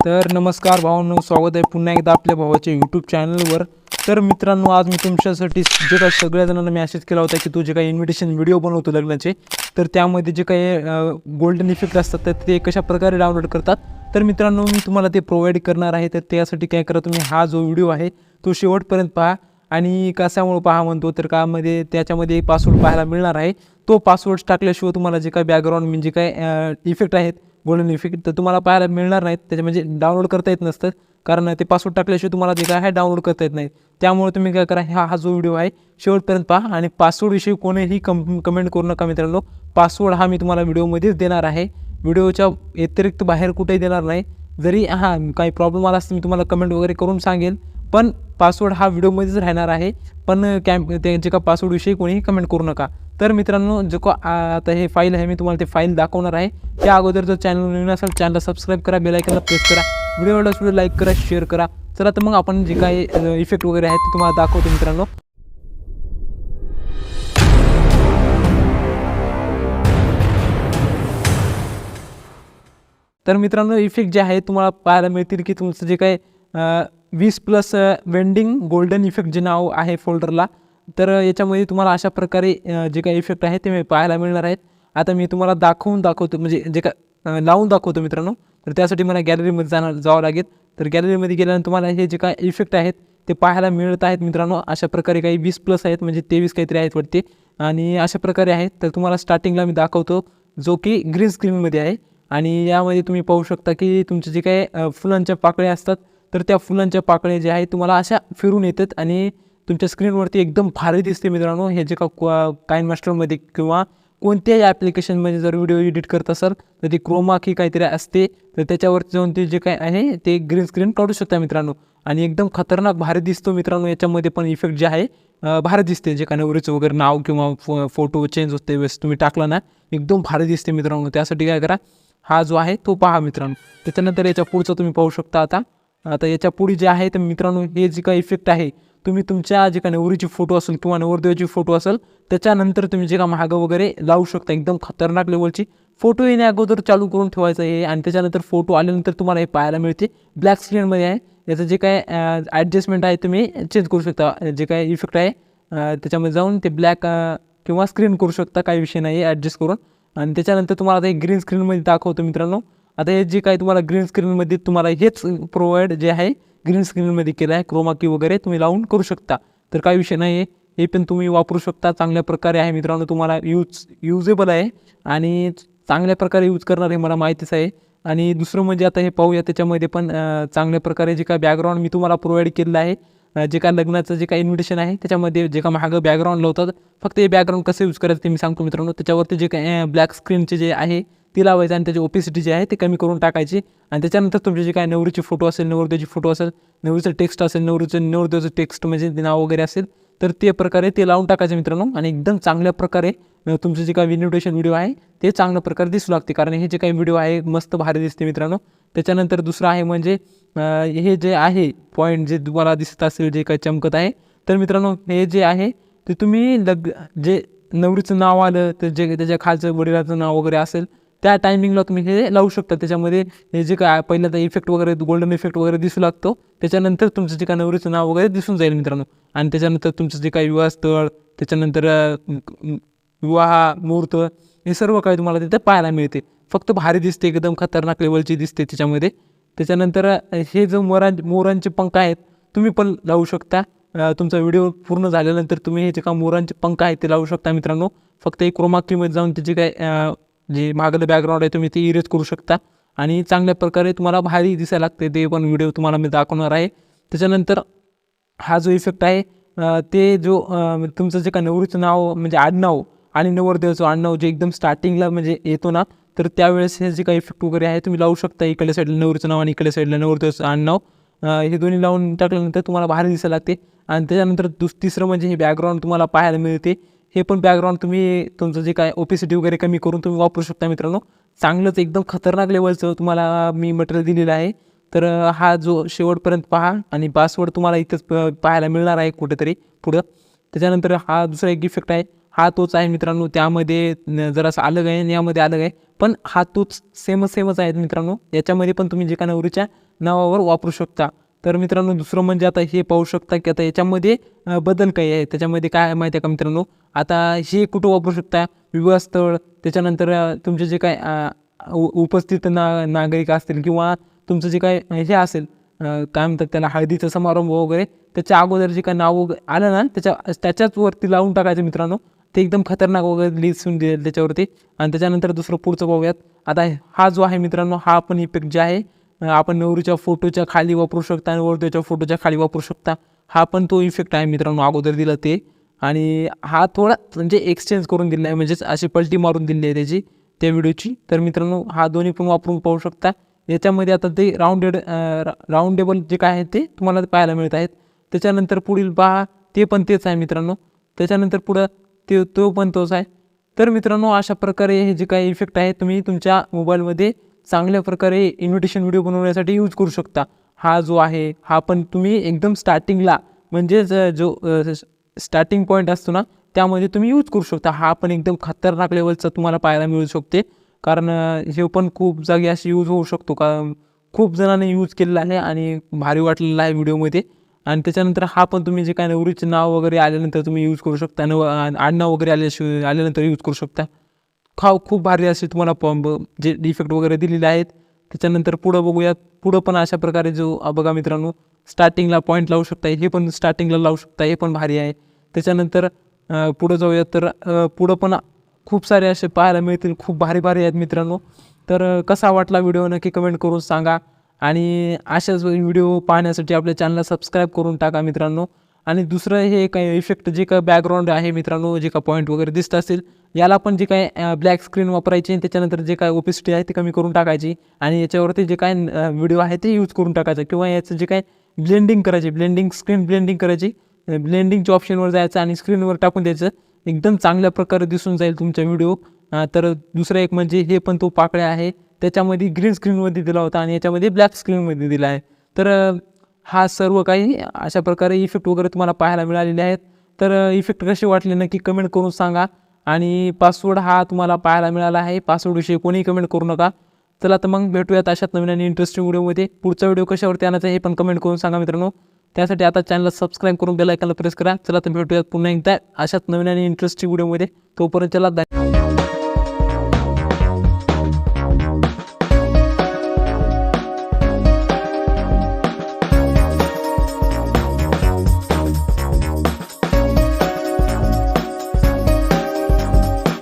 तर नमस्कार भावांनो, स्वागत आहे पुन्हा एकदा आपल्या भावाच्या यूट्यूब चॅनलवर. तर मित्रांनो, आज मी तुमच्यासाठी जे काही सगळ्या जणांना मॅसेज केला होता की तू जे काही इन्व्हिटेशन व्हिडिओ बनवतो लग्नाचे, तर त्यामध्ये जे काही गोल्डन इफेक्ट असतात तर ते कशा प्रकारे डाउनलोड करतात, तर मित्रांनो मी तुम्हाला ते प्रोव्हाइड करणार आहे. तर त्यासाठी काय करा, तुम्ही हा जो व्हिडिओ आहे तो शेवटपर्यंत पहा. आणि कशामुळे पहा म्हणतो, तर त्याच्यामध्ये पासवर्ड पाहायला मिळणार आहे. तो पासवर्ड टाकल्याशिवाय तुम्हाला जे काही बॅकग्राऊंड म्हणजे काय इफेक्ट आहेत गोल्डन इफेक्ट, तर तुम्हाला पाहायला मिळणार नाहीत. त्याच्या म्हणजे डाउनलोड करता येत नसतं, कारण ते पासवर्ड टाकल्याशिवाय तुम्हाला जे काय आहे डाउनलोड करता येत नाही. त्यामुळे तुम्ही काय करा, हा जो व्हिडिओ आहे शेवटपर्यंत पहा. आणि पासवर्डविषयी कोणीही कमेंट करू नका मित्रांनो. पासवर्ड हा मी तुम्हाला व्हिडिओमध्येच देणार आहे, व्हिडिओच्या व्यतिरिक्त बाहेर कुठेही देणार नाही. जरी काही प्रॉब्लेम आला असता मी तुम्हाला कमेंट वगैरे करून सांगेल, पण पासवर्ड हा व्हिडिओमध्येच राहणार आहे. पण जे का पासवर्डविषयी कोणीही कमेंट करू नका. तर मित्रांनो, आता हे फाईल आहे, मी तुम्हाला ते फाईल दाखवणार आहे. त्या अगोदर जर चॅनल नवीन असेल चॅनलला सबस्क्राईब करा, बेल आयकॉनला प्रेस करा, व्हिडिओ लाईक करा, शेअर करा. चला तर मग आपण जे काही इफेक्ट वगैरे आहेत ते तुम्हाला दाखवतो मित्रांनो. तर मित्रांनो, इफेक्ट जे आहे तुम्हाला पाहायला मिळतील की तुमचं जे काही 20+ वेंडिंग गोल्डन इफेक्ट जे नाव आहे फोल्डरला, तर याच्यामध्ये तुम्हाला अशा प्रकारे जे काही इफेक्ट आहे ते पाहायला मिळणार आहेत. आता मी तुम्हाला दाखवतो, म्हणजे जे काय लावून दाखवतो मित्रांनो. तर त्यासाठी मला गॅलरीमध्ये जावं लागेल. तर गॅलरीमध्ये गेल्यानंतर तुम्हाला हे जे काय इफेक्ट आहेत ते पाहायला मिळत आहेत मित्रांनो. अशा प्रकारे काही 20+ आहेत, म्हणजे 23 काहीतरी आहेत वाटते, आणि अशा प्रकारे आहेत. तर तुम्हाला स्टार्टिंगला मी दाखवतो, जो की ग्रीन स्क्रीनमध्ये आहे. आणि यामध्ये तुम्ही पाहू शकता की तुमचे जे काही फुलांच्या पाकळ्या असतात, तर त्या फुलांच्या पाकळ्या ज्या आहेत तुम्हाला अशा फिरून येतात आणि तुमच्या स्क्रीनवरती एकदम भारी दिसते मित्रांनो. हे जे काइन मास्टरमध्ये किंवा कोणत्याही ॲप्लिकेशनमध्ये जर व्हिडिओ एडिट करत असाल तर ती क्रोमा की काहीतरी असते, तर त्याच्यावरती जाऊन ते जे काय आहे ते ग्रीन स्क्रीन काढू शकता मित्रांनो. आणि एकदम खतरनाक भारी दिसतो मित्रांनो. याच्यामध्ये पण इफेक्ट जे आहे भारी दिसते. जे काय नवरीचं वगैरे नाव किंवा फोटो चेंज होते वेळेस तुम्ही टाकला ना, एकदम भारी दिसते मित्रांनो. त्यासाठी काय करा, हा जो आहे तो पहा मित्रांनो. त्याच्यानंतर याच्या पुढचं तुम्ही पाहू शकता. आता याच्या पुढे जे आहे तर मित्रांनो, हे जे काही इफेक्ट आहे तुम्ही तुमच्या जे काही नवरीची फोटो असेल किंवा नवरदेवाची फोटो असेल त्याच्यानंतर तुम्ही जे का मागं वगैरे लावू शकता. एकदम खतरनाक लेवलची फोटो येण्या अगोदर चालू करून ठेवायचं हे, आणि त्याच्यानंतर फोटो आल्यानंतर तुम्हाला हे पाहायला मिळते. ब्लॅक स्क्रीनमध्ये आहे. याचं जे काय ॲडजस्टमेंट आहे तुम्ही चेंज करू शकता. जे काय इफेक्ट आहे त्याच्यामध्ये जाऊन ते ब्लॅक किंवा स्क्रीन करू शकता, काही विषय नाही ॲडजस्ट करून. आणि त्याच्यानंतर तुम्हाला आता एक ग्रीन स्क्रीनमध्ये दाखवतो मित्रांनो. आता हे जे काही तुम्हाला ग्रीन स्क्रीनमध्ये तुम्हाला हेच प्रोव्हाइड जे आहे ग्रीन स्क्रीनमध्ये केलं आहे, क्रोमा की वगैरे तुम्ही लावून करू शकता. तर काही विषय नाही आहे, हे पण तुम्ही वापरू शकता. चांगल्या प्रकारे आहे मित्रांनो, तुम्हाला युजेबल आहे आणि चांगल्या प्रकारे यूज करणार हे मला माहितीच आहे. आणि दुसरं म्हणजे आता हे पाहूया, त्याच्यामध्ये पण चांगल्या प्रकारे जे काय बॅकग्राऊंड मी तुम्हाला प्रोव्हाइड केलेलं आहे, जे काय लग्नाचं जे काही इन्व्हिटेशन आहे त्याच्यामध्ये जे का मागं बॅकग्राऊंड लावतात, फक्त हे बॅकग्राऊंड कसं यूज करायचं ते मी सांगतो मित्रांनो. त्याच्यावरती जे काय ब्लॅक स्क्रीनचे जे आहे ती लावायचं आणि त्याची ओपेसिटी जे आहे ते कमी करून टाकायची. आणि त्याच्यानंतर तुमचे जे काय नवरीची फोटो असेल, नवरदेवाची फोटो असेल, नवरीचं टेक्स्ट असेल, नवरदेवाचं टेक्स्ट म्हणजे नाव वगैरे असेल, तर ते प्रकारे ते लावून टाकायचं मित्रांनो. आणि एकदम चांगल्या प्रकारे तुमचं जे काही इन्व्हिटेशन व्हिडिओ आहे ते चांगल्या प्रकारे दिसू लागते, कारण हे जे काही व्हिडिओ आहे मस्त भारी दिसते मित्रांनो. त्याच्यानंतर दुसरं आहे म्हणजे हे जे आहे पॉईंट जे तुम्हाला दिसत असेल जे काही चमकत आहे, तर मित्रांनो हे जे आहे ते तुम्ही जे नवरीचं नाव आलं तर जे त्याच्या खालचं वडिलाचं नाव वगैरे असेल त्या टायमिंगला तुम्ही हे लावू शकता. त्याच्यामध्ये हे जे काय पहिल्यांदा इफेक्ट वगैरे गोल्डन इफेक्ट वगैरे दिसू लागतो, त्याच्यानंतर तुमचं जे काय नवरीचं नाव वगैरे दिसून जाईल मित्रांनो. आणि त्याच्यानंतर तुमचं जे काही विवाहस्थळ, त्याच्यानंतर विवाह मुहूर्त, हे सर्व काही तुम्हाला तिथे पाहायला मिळते. फक्त भारी दिसते, एकदम खतरनाक लेवलची दिसते त्याच्यामध्ये. त्याच्यानंतर हे जो मोरांचे पंख आहेत तुम्ही पण लावू शकता. तुमचा व्हिडिओ पूर्ण झाल्यानंतर तुम्ही हे जे का मोरांचे पंख आहेत ते लावू शकता मित्रांनो. फक्त एक क्रोमा कीमध्ये जाऊन त्याचे काय जे मागलं बॅकग्राऊंड आहे तुम्ही ते इरेज करू शकता आणि चांगल्या प्रकारे तुम्हाला भारी दिसायला लागते. ते पण व्हिडिओ तुम्हाला मी दाखवणार आहे. त्याच्यानंतर हा जो इफेक्ट आहे ते जो तुमचं जे का नवरीचं नाव म्हणजे आडनाव आणि नवरदेवाचं आडनाव जे एकदम स्टार्टिंगला म्हणजे येतो ना, तर त्यावेळेस हे जे काही इफेक्ट वगैरे आहे तुम्ही लावू शकता. इकडल्या साईडला नवरीचं नाव आणि इकडल्या साईडला नवरदेवाचं आडनाव, हे दोन्ही लावून टाकल्यानंतर तुम्हाला भारी दिसायला लागते. आणि त्याच्यानंतर तिसरं म्हणजे हे बॅकग्राऊंड तुम्हाला पाहायला मिळते. हे पण बॅकग्राऊंड तुम्ही तुमचं जे काय ओपेसिटी वगैरे कमी करून तुम्ही वापरू शकता मित्रांनो. चांगलंच एकदम खतरनाक लेवलचं तुम्हाला मी मटेरियल दिलेलं आहे. तर हा जो शेवटपर्यंत पहा आणि पासवर्ड तुम्हाला इथंच पाहायला मिळणार आहे कुठेतरी पुढं. त्याच्यानंतर हा दुसरा एक इफेक्ट आहे, हा तोच आहे मित्रांनो. त्यामध्ये जरासं अलग आहे आणि यामध्ये अलग आहे, पण हा तोच सेमच आहे मित्रांनो. याच्यामध्ये पण तुम्ही जे का नवरीच्या नावावर वापरू शकता. तर मित्रांनो दुसरं म्हणजे आता हे पाहू शकता की आता याच्यामध्ये बदल काही आहे. त्याच्यामध्ये काय आहे माहिती आहे का मित्रांनो, आता हे कुठं वापरू शकता, विवाह स्थळ, त्याच्यानंतर तुमचे जे काय उपस्थित नागरिक असतील किंवा तुमचं जे काय हे असेल काय म्हणतात त्याला, हळदीचा समारंभ वगैरे, त्याच्या अगोदर जे काय नाव आलं ना त्याच्याच वरती लावून टाकायचं मित्रांनो. ते एकदम खतरनाक वगैरे लिहून दिलेलं त्याच्यावरती. आणि त्याच्यानंतर दुसरं पुढचं पाहूयात. आता हा जो आहे मित्रांनो, हा पण इफेक्ट जे आहे आपण नवरीच्या फोटोच्या खाली वापरू शकता आणि वरच्या फोटोच्या खाली वापरू शकता. हा पण तो इफेक्ट आहे मित्रांनो, अगोदर दिला ते. आणि हा थोडा म्हणजे एक्सचेंज करून दिला आहे, म्हणजेच अशी पलटी मारून दिली आहे त्याची त्या व्हिडिओची. तर मित्रांनो हा दोन्ही पण वापरून पाहू शकता. याच्यामध्ये आता ते राऊंडेबल जे काय आहे ते तुम्हाला पाहायला मिळत आहेत. त्याच्यानंतर पुढील पहा, ते पण तेच आहे मित्रांनो. त्याच्यानंतर पुढं तो पण तोच आहे. तर मित्रांनो अशा प्रकारे हे जे काही इफेक्ट आहे तुम्ही तुमच्या मोबाईलमध्ये चांगल्या प्रकारे इन्व्हिटेशन व्हिडिओ बनवण्यासाठी यूज करू शकता. हा जो आहे हा पण तुम्ही एकदम स्टार्टिंगला, म्हणजेच जो स्टार्टिंग पॉईंट असतो ना त्यामध्ये तुम्ही यूज करू शकता. हा पण एकदम खतरनाक लेवलचा तुम्हाला पाहायला मिळू शकते. कारण हे पण खूप जागी अशी यूज होऊ शकतो, का खूप जणांनी यूज केलेला आहे आणि भारी वाटलेला आहे व्हिडिओमध्ये. आणि त्याच्यानंतर हा पण तुम्ही जे काय नवरीचे नाव वगैरे आल्यानंतर तुम्ही यूज करू शकता, आडनाव वगैरे आल्यानंतर यूज करू शकता. खूप भारी असे तुम्हाला जे डिफेक्ट वगैरे दिलेले आहेत. त्याच्यानंतर पुढं बघूयात. पुढं पण अशा प्रकारे जो बघा मित्रांनो, स्टार्टिंगला पॉईंट लावू शकता, हे पण स्टार्टिंगला लावू शकता, हे पण भारी आहे. त्याच्यानंतर पुढं जाऊयात. तर पुढं पण खूप सारे असे पाहायला मिळतील, खूप भारी भारी आहेत मित्रांनो. तर कसा वाटला व्हिडिओ नक्की कमेंट करून सांगा. आणि अशाच व्हिडिओ पाहण्यासाठी आपल्या चॅनलला सबस्क्राईब करून टाका मित्रांनो. आणि दुसरं हे काही इफेक्ट जे काही बॅकग्राऊंड आहे मित्रांनो, जे काय पॉईंट वगैरे दिसत असेल, याला पण जे काय ब्लॅक स्क्रीन वापरायची. त्याच्यानंतर जे काय ओपेसिटी आहे ते कमी करून टाकायची आणि याच्यावरती जे काय व्हिडिओ आहे ते यूज करून टाकायचं. किंवा याचं जे काय ब्लेंडिंग करायची, स्क्रीन ब्लेंडिंग करायची, ब्लेंडिंगच्या ऑप्शनवर जायचं आणि स्क्रीनवर टाकून द्यायचं. एकदम चांगल्या प्रकारे दिसून जाईल तुमचा व्हिडिओ. तर दुसरं एक म्हणजे हे पण तो पाकळ्या आहे, त्याच्यामध्ये ग्रीन स्क्रीनमध्ये दिला होता आणि याच्यामध्ये ब्लॅक स्क्रीनमध्ये दिला आहे. तर हा सर्व काही अशा प्रकारे इफेक्ट वगैरे तुम्हाला पाहायला मिळालेले आहेत. तर इफेक्ट कसे वाटले नक्की कमेंट करून सांगा. आणि पासवर्ड हा तुम्हाला पाहायला मिळाला आहे. पासवर्डविषयी कोणीही कमेंट करू नका. चला तर मग भेटूयात अशाच नवीन आणि इंटरेस्टिंग व्हिडिओमध्ये. पुढचा व्हिडिओ कशावरती आणायचा हे पण कमेंट करून सांगा मित्रांनो. त्यासाठी आता चॅनलला सबस्क्राईब करून बेल आयकॉनला प्रेस करा. चला तर भेटूयात पुन्हा एकदा अशाच नवीन आणि इंटरेस्टिंग व्हिडिओमध्ये. तोपर्यंत चला